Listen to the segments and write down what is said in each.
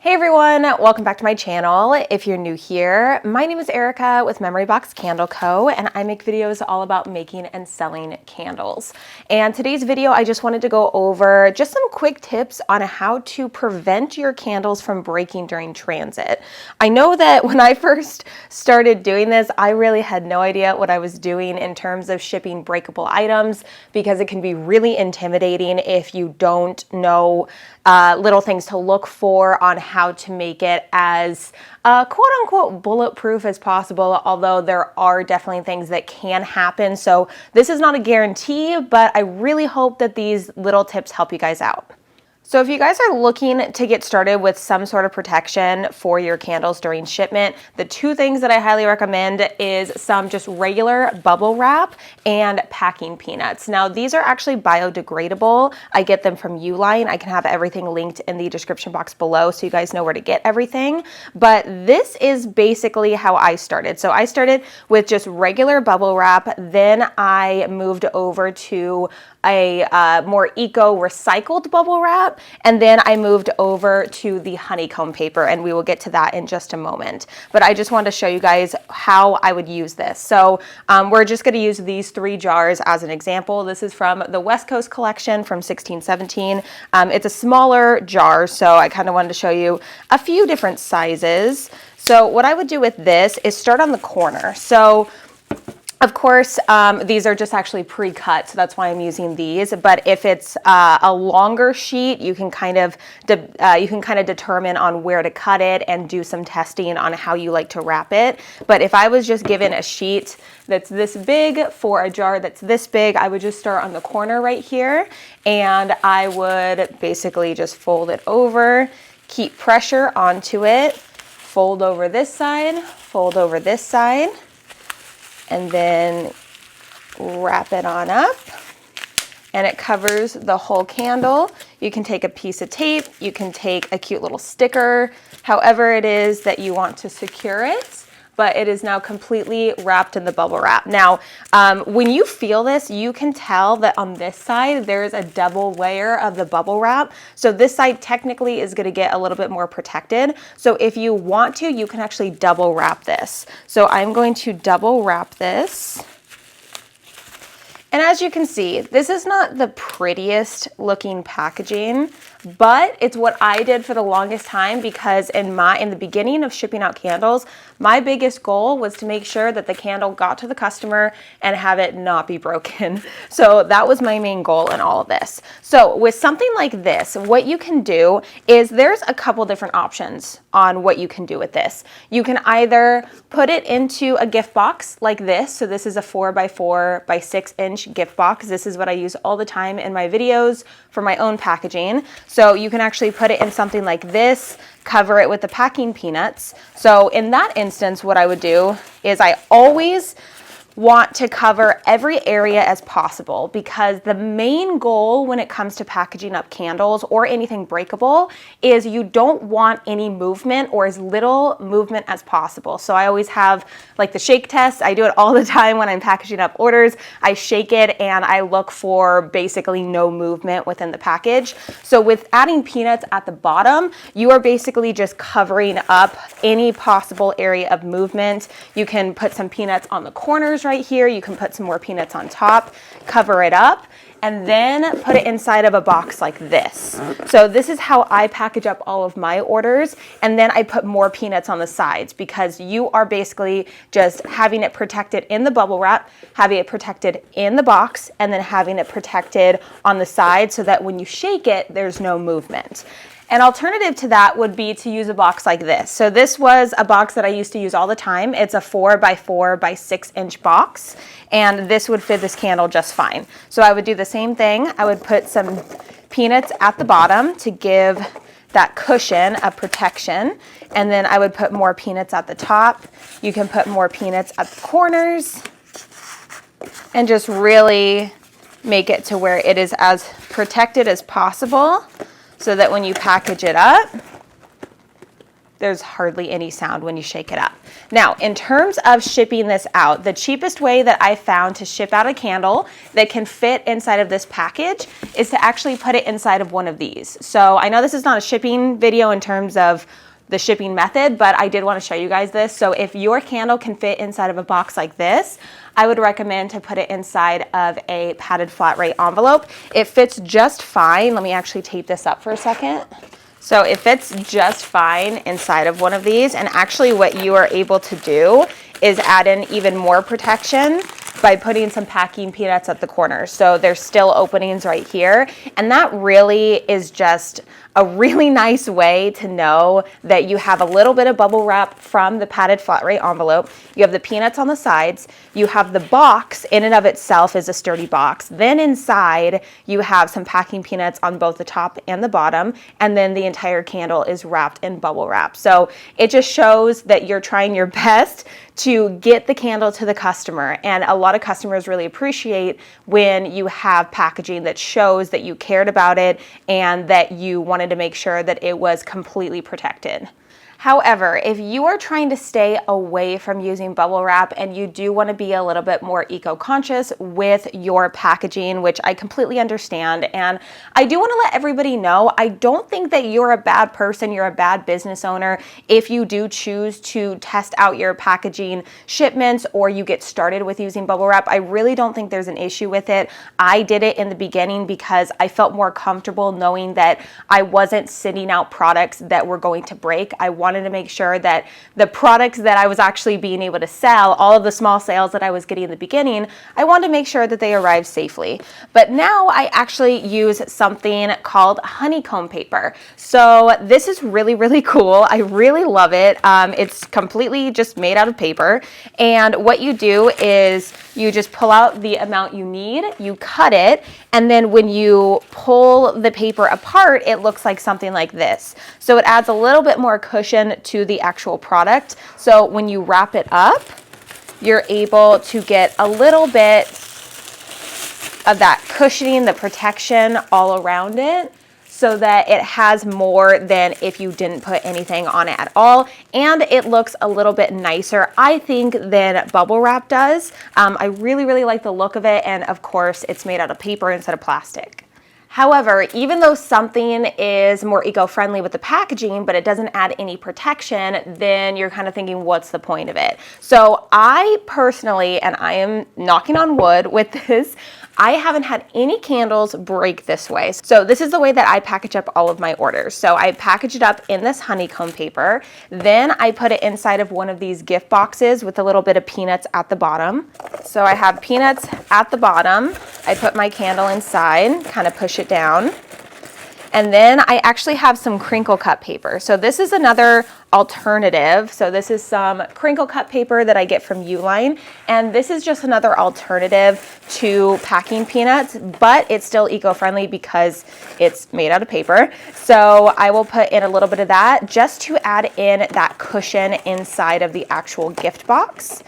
Hey everyone, welcome back to my channel. If you're new here, my name is Erica with Memory Box Candle Co. and I make videos all about making and selling candles. And today's video, I just wanted to go over just some quick tips on how to prevent your candles from breaking during transit. I know that when I first started doing this, I really had no idea what I was doing in terms of shipping breakable items because it can be really intimidating if you don't know little things to look for on how to make it as quote unquote bulletproof as possible, although there are definitely things that can happen. So this is not a guarantee, but I really hope that these little tips help you guys out. So if you guys are looking to get started with some sort of protection for your candles during shipment, the two things that I highly recommend is some just regular bubble wrap and packing peanuts. Now these are actually biodegradable. I get them from Uline. I can have everything linked in the description box below so you guys know where to get everything. But this is basically how I started. So I started with just regular bubble wrap, then I moved over to a more eco recycled bubble wrap, and then I moved over to the honeycomb paper, and we will get to that in just a moment. But I just wanted to show you guys how I would use this. So we're just going to use these 3 jars as an example. This is from the West Coast collection from 1617. It's a smaller jar, so I kind of wanted to show you a few different sizes. So what I would do with this is start on the corner. So of course, these are just actually pre-cut, so that's why I'm using these. But if it's a longer sheet, you can kind of determine on where to cut it and do some testing on how you like to wrap it. But if I was just given a sheet that's this big for a jar that's this big, I would just start on the corner right here, and I would basically just fold it over, keep pressure onto it, fold over this side, fold over this side, and then wrap it on up, and it covers the whole candle. You can take a piece of tape, you can take a cute little sticker, however it is that you want to secure it, but it is now completely wrapped in the bubble wrap. Now, when you feel this, you can tell that on this side, there's a double layer of the bubble wrap. So this side technically is gonna get a little bit more protected. So if you want to, you can actually double wrap this. So I'm going to double wrap this. And as you can see, this is not the prettiest looking packaging, but it's what I did for the longest time because in the beginning of shipping out candles, my biggest goal was to make sure that the candle got to the customer and have it not be broken. So that was my main goal in all of this. So with something like this, what you can do is there's a couple different options on what you can do with this. You can either put it into a gift box like this. So this is a 4x4 by 6-inch gift box. This is what I use all the time in my videos for my own packaging. So you can actually put it in something like this, cover it with the packing peanuts. So in that instance, what I would do is I always want to cover every area as possible because the main goal when it comes to packaging up candles or anything breakable is you don't want any movement or as little movement as possible. So I always have like the shake test. I do it all the time when I'm packaging up orders. I shake it and I look for basically no movement within the package. So with adding peanuts at the bottom, you are basically just covering up any possible area of movement. You can put some peanuts on the corners right here. You can put some more peanuts on top, cover it up, and then put it inside of a box like this. So this is how I package up all of my orders, and then I put more peanuts on the sides because you are basically just having it protected in the bubble wrap, having it protected in the box, and then having it protected on the side so that when you shake it, there's no movement. An alternative to that would be to use a box like this. So this was a box that I used to use all the time. It's a 4x4 by 6-inch box, and this would fit this candle just fine. So I would do the same thing. I would put some peanuts at the bottom to give that cushion of protection, and then I would put more peanuts at the top. You can put more peanuts at the corners and just really make it to where it is as protected as possible, so that when you package it up, there's hardly any sound when you shake it up. Now, in terms of shipping this out, the cheapest way that I found to ship out a candle that can fit inside of this package is to actually put it inside of one of these. So I know this is not a shipping video in terms of the shipping method, but I did want to show you guys this. So if your candle can fit inside of a box like this, I would recommend to put it inside of a padded flat rate envelope. It fits just fine. Let me actually tape this up for a second. So it fits just fine inside of one of these. And actually what you are able to do is add in even more protection by putting some packing peanuts at the corners. So there's still openings right here. And that really is just a really nice way to know that you have a little bit of bubble wrap from the padded flat rate envelope. You have the peanuts on the sides. You have the box in and of itself is a sturdy box. Then inside you have some packing peanuts on both the top and the bottom. And then the entire candle is wrapped in bubble wrap. So it just shows that you're trying your best to get the candle to the customer. And a lot of customers really appreciate when you have packaging that shows that you cared about it and that you wanted to make sure that it was completely protected. However, if you are trying to stay away from using bubble wrap and you do want to be a little bit more eco-conscious with your packaging, which I completely understand, and I do want to let everybody know, I don't think that you're a bad person, you're a bad business owner if you do choose to test out your packaging shipments or you get started with using bubble wrap. I really don't think there's an issue with it. I did it in the beginning because I felt more comfortable knowing that I wasn't sending out products that were going to break. I wanted to make sure that the products that I was actually being able to sell, all of the small sales that I was getting in the beginning, I wanted to make sure that they arrived safely. But now I actually use something called honeycomb paper. So this is really, really cool. I really love it. It's completely just made out of paper. And what you do is you just pull out the amount you need, you cut it, and then when you pull the paper apart, it looks like something like this. So it adds a little bit more cushion to the actual product. So when you wrap it up, you're able to get a little bit of that cushioning, the protection all around it, so that it has more than if you didn't put anything on it at all. And it looks a little bit nicer, I think, than bubble wrap does. I really, really like the look of it. And of course, it's made out of paper instead of plastic. However, even though something is more eco-friendly with the packaging, but it doesn't add any protection, then you're kind of thinking, what's the point of it? So I personally, and I am knocking on wood with this, I haven't had any candles break this way. So this is the way that I package up all of my orders. So I package it up in this honeycomb paper. Then I put it inside of one of these gift boxes with a little bit of peanuts at the bottom. So I have peanuts at the bottom. I put my candle inside, kind of push it down. And then I actually have some crinkle cut paper. So this is another alternative. So this is some crinkle cut paper that I get from Uline. And this is just another alternative to packing peanuts, but it's still eco-friendly because it's made out of paper. So I will put in a little bit of that just to add in that cushion inside of the actual gift box.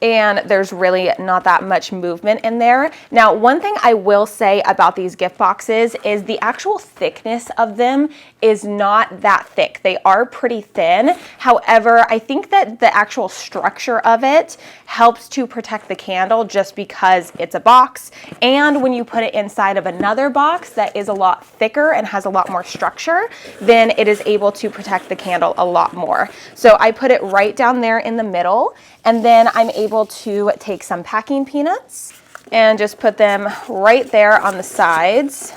And there's really not that much movement in there. Now, one thing I will say about these gift boxes is the actual thickness of them is not that thick. They are pretty thin. However, I think that the actual structure of it helps to protect the candle just because it's a box. And when you put it inside of another box that is a lot thicker and has a lot more structure, then it is able to protect the candle a lot more. So I put it right down there in the middle. And then I'm able to take some packing peanuts and just put them right there on the sides.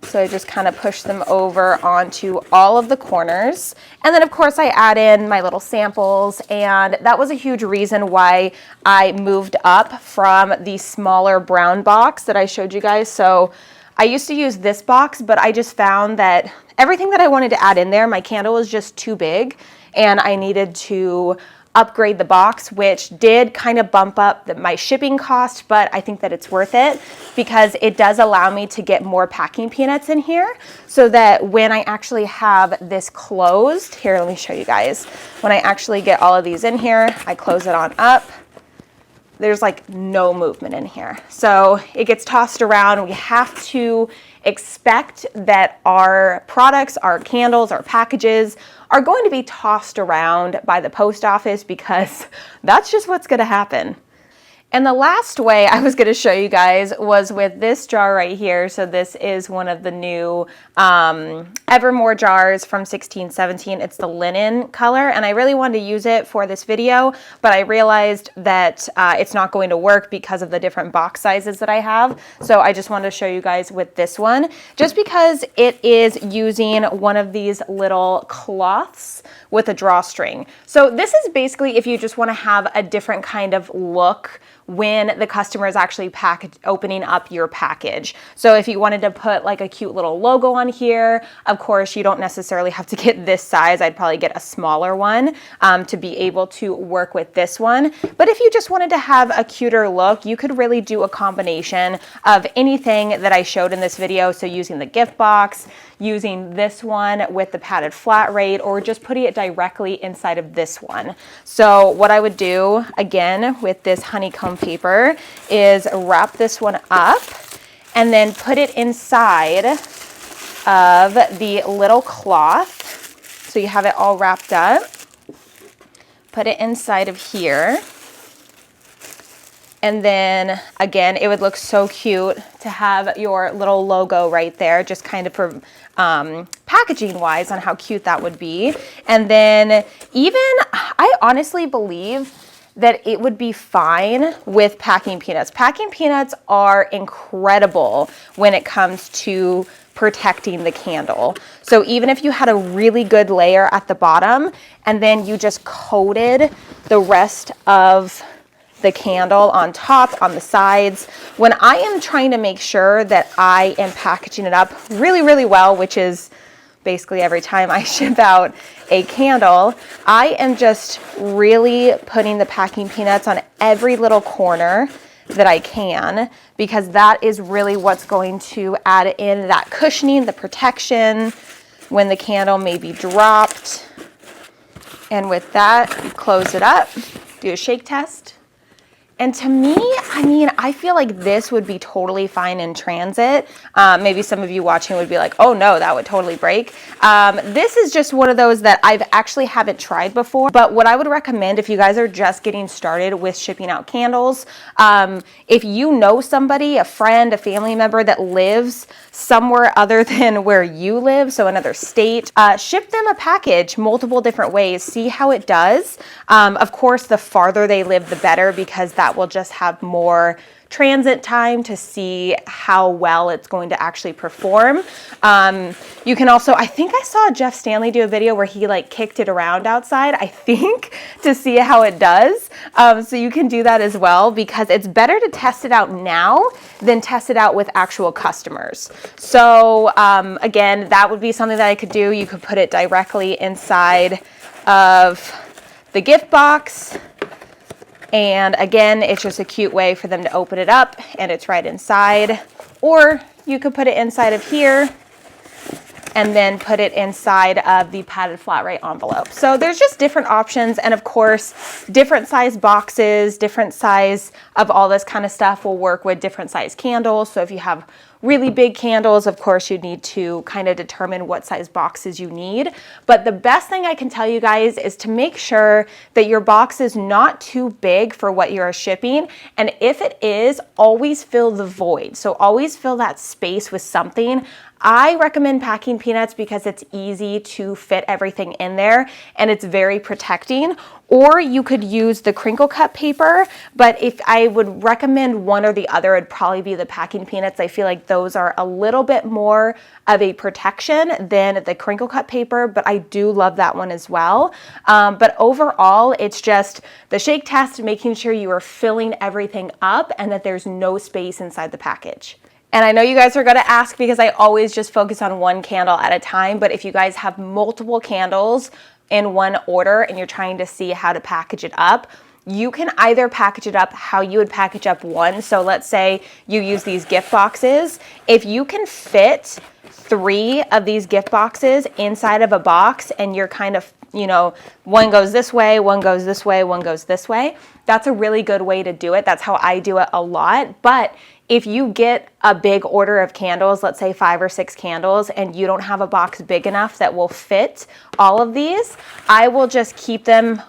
So I just kind of push them over onto all of the corners. And then of course I add in my little samples, and that was a huge reason why I moved up from the smaller brown box that I showed you guys. So I used to use this box, but I just found that everything that I wanted to add in there, my candle was just too big, and I needed to upgrade the box, which did kind of bump up my shipping cost, but I think that it's worth it because it does allow me to get more packing peanuts in here so that when I actually have this closed, here, let me show you guys. When I actually get all of these in here, I close it on up. There's like no movement in here. So it gets tossed around. We have to expect that our products, our candles, our packages are going to be tossed around by the post office because that's just what's going to happen. And the last way I was going to show you guys was with this jar right here. So this is one of the new Evermore jars from 1617. It's the linen color, and I really wanted to use it for this video, but I realized that it's not going to work because of the different box sizes that I have. So I just wanted to show you guys with this one, just because it is using one of these little cloths with a drawstring. So this is basically if you just want to have a different kind of look when the customer is actually opening up your package. So if you wanted to put like a cute little logo on here, of course, you don't necessarily have to get this size. I'd probably get a smaller one to be able to work with this one. But if you just wanted to have a cuter look, you could really do a combination of anything that I showed in this video. So using the gift box, using this one with the padded flat rate, or just putting it directly inside of this one. So what I would do, again, with this honeycomb paper is wrap this one up and then put it inside of the little cloth. So you have it all wrapped up. Put it inside of here. And then again, it would look so cute to have your little logo right there, just kind of for packaging wise on how cute that would be. And then even, I honestly believe that it would be fine with packing peanuts. Packing peanuts are incredible when it comes to protecting the candle. So even if you had a really good layer at the bottom and then you just coated the rest of the candle on top, on the sides, when I am trying to make sure that I am packaging it up really, really well, which is basically every time I ship out a candle, I am just really putting the packing peanuts on every little corner that I can, because that is really what's going to add in that cushioning, the protection when the candle may be dropped. And with that, you close it up, do a shake test. And to me, I mean, I feel like this would be totally fine in transit. Maybe some of you watching would be like, oh no, that would totally break. This is just one of those that I've actually haven't tried before. But what I would recommend if you guys are just getting started with shipping out candles, if you know somebody, a friend, a family member that lives somewhere other than where you live, so another state, ship them a package multiple different ways, see how it does. Of course, the farther they live, the better, because that will just have more transit time to see how well it's going to actually perform. You can also, I think I saw Jeff Stanley do a video where he like kicked it around outside, I think, to see how it does. So you can do that as well, because it's better to test it out now than test it out with actual customers. So again, that would be something that I could do. You could put it directly inside of the gift box. And again, it's just a cute way for them to open it up and it's right inside. Or you could put it inside of here and then put it inside of the padded flat rate envelope. So there's just different options. And of course, different size boxes, different size of all this kind of stuff will work with different size candles. So if you have really big candles, of course, you need to kind of determine what size boxes you need. But the best thing I can tell you guys is to make sure that your box is not too big for what you're shipping. And if it is, always fill the void. So always fill that space with something. I recommend packing peanuts because it's easy to fit everything in there and it's very protecting. Or you could use the crinkle cut paper, but if I would recommend one or the other, it'd probably be the packing peanuts. I feel like those are a little bit more of a protection than the crinkle cut paper, but I do love that one as well. But overall, it's just the shake test, making sure you are filling everything up and that there's no space inside the package. And I know you guys are gonna ask, because I always just focus on one candle at a time, but if you guys have multiple candles in one order and you're trying to see how to package it up, you can either package it up how you would package up one. So let's say you use these gift boxes. If you can fit 3 of these gift boxes inside of a box and you're kind of, you know, one goes this way, one goes this way, one goes this way, that's a really good way to do it. That's how I do it a lot. But if you get a big order of candles, let's say 5 or 6 candles, and you don't have a box big enough that will fit all of these, I will just keep them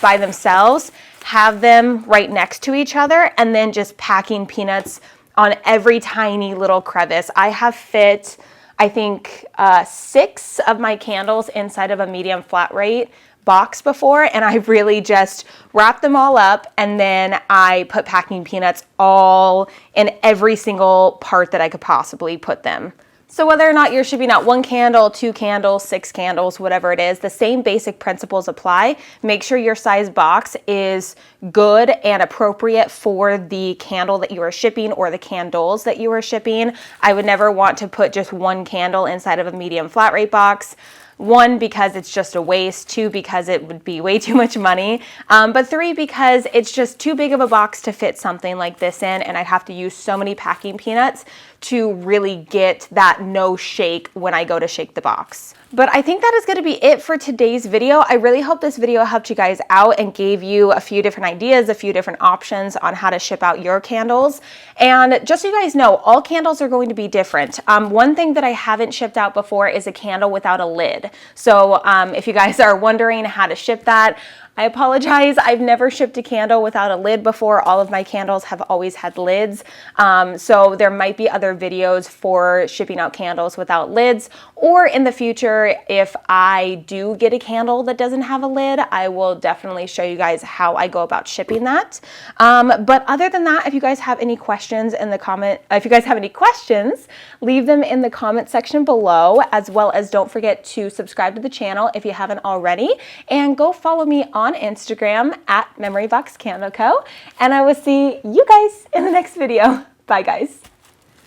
by themselves, have them right next to each other, and then just packing peanuts on every tiny little crevice. I have fit, I think, 6 of my candles inside of a medium flat rate box before, and I really just wrap them all up, and then I put packing peanuts all in every single part that I could possibly put them. So whether or not you're shipping out 1 candle, 2 candles, 6 candles, whatever it is, the same basic principles apply. Make sure your size box is good and appropriate for the candle that you are shipping or the candles that you are shipping. I would never want to put just 1 candle inside of a medium flat rate box. 1, because it's just a waste. 2, because it would be way too much money. But 3, because it's just too big of a box to fit something like this in, and I'd have to use so many packing peanuts to really get that no shake when I go to shake the box. But I think that is going to be it for today's video. I really hope this video helped you guys out and gave you a few different ideas, a few different options on how to ship out your candles. And just so you guys know, all candles are going to be different. One thing that I haven't shipped out before is a candle without a lid. So if you guys are wondering how to ship that, I apologize. I've never shipped a candle without a lid before. All of my candles have always had lids. So there might be other videos for shipping out candles without lids, or in the future, if I do get a candle that doesn't have a lid, I will definitely show you guys how I go about shipping that. But other than that, if you guys have any questions in the leave them in the comment section below, as well as don't forget to subscribe to the channel if you haven't already, and go follow me on Instagram at MemoryBoxCandleCo, and I will see you guys in the next video. Bye guys.